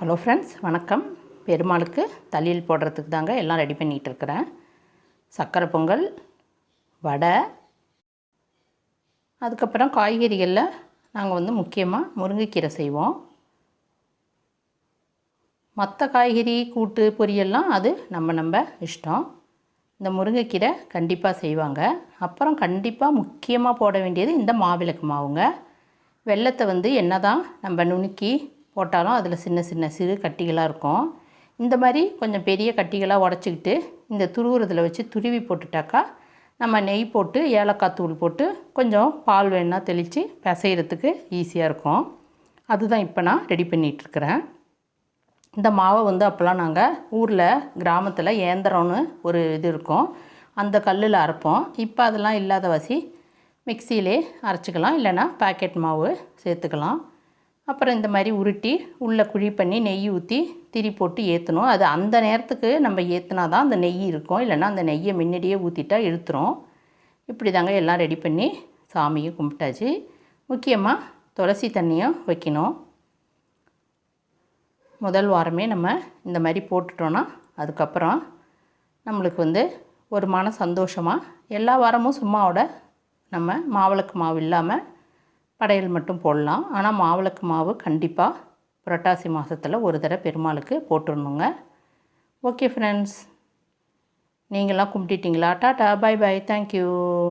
Hello friends, வணக்கம். பெருமாளுக்கு தளியல் போடுறதுக்கு தாங்க எல்லாம் ரெடி பண்ணிகிட்டு இருக்கிறேன். சக்கரை பொங்கல், வடை, அதுக்கப்புறம் காய்கறிகளில் நாங்கள் முக்கியமாக முருங்கைக்கீரை செய்வோம். மற்ற காய்கறி கூட்டு பொரியல்லாம் அது நம்ம இஷ்டம். இந்த முருங்கைக்கீரை கண்டிப்பாக செய்வாங்க. அப்புறம் கண்டிப்பாக முக்கியமாக போட வேண்டியது இந்த மாவிளக்கு மாவுங்க. வெல்லத்தை என்ன தான் நம்ம நுணுக்கி போட்டாலும் அதில் சின்ன சின்ன சிறு கட்டிகளாக இருக்கும். இந்த மாதிரி கொஞ்சம் பெரிய கட்டிகளாக உடச்சிக்கிட்டு இந்த துருவுறதில் வச்சு துருவி போட்டுட்டாக்கா நம்ம நெய் போட்டு ஏலக்காய் தூள் போட்டு கொஞ்சம் பால் வேணா தெளித்து பிசைகிறதுக்கு ஈஸியாக இருக்கும். அதுதான் இப்போ நான் ரெடி பண்ணிகிட்ருக்கிறேன். இந்த மாவை அப்போல்லாம் நாங்கள் ஊரில் கிராமத்தில் ஏந்திரம்னு ஒரு இது இருக்கும், அந்த கல்லில் அரைப்போம். இப்போ அதெல்லாம் இல்லாத வாசி மிக்சியிலே அரைச்சிக்கலாம், இல்லைன்னா பாக்கெட் மாவு சேர்த்துக்கலாம். அப்புறம் இந்த மாதிரி உருட்டி உள்ளே குழி பண்ணி நெய் ஊற்றி திரி போட்டு ஏற்றணும். அது அந்த நேரத்துக்கு நம்ம ஏற்றினா தான் அந்த நெய் இருக்கும், இல்லைன்னா அந்த நெய்யை முன்னாடியே ஊற்றிட்டா இழுத்துரும். இப்படி தாங்க எல்லாம் ரெடி பண்ணி சாமியை கும்பிட்டாச்சு. முக்கியமாக துளசி தண்ணியும் வைக்கணும். முதல் வாரமே நம்ம இந்த மாதிரி போட்டுட்டோன்னா அதுக்கப்புறம் நம்மளுக்கு ஒரு மன சந்தோஷமாக எல்லா வாரமும் சும்மாவோட நம்ம மாவிளக்கு மாவு இல்லாமல் படையல் மட்டும் போடலாம். ஆனால் மாவிளக்கு மாவு கண்டிப்பாக புரட்டாசி மாதத்தில் ஒரு தடவை பெருமாளுக்கு போட்டுடணுங்க. ஓகே ஃப்ரெண்ட்ஸ், நீங்களாம் கும்பிட்டிங்களா? Tata, bye bye, thank you.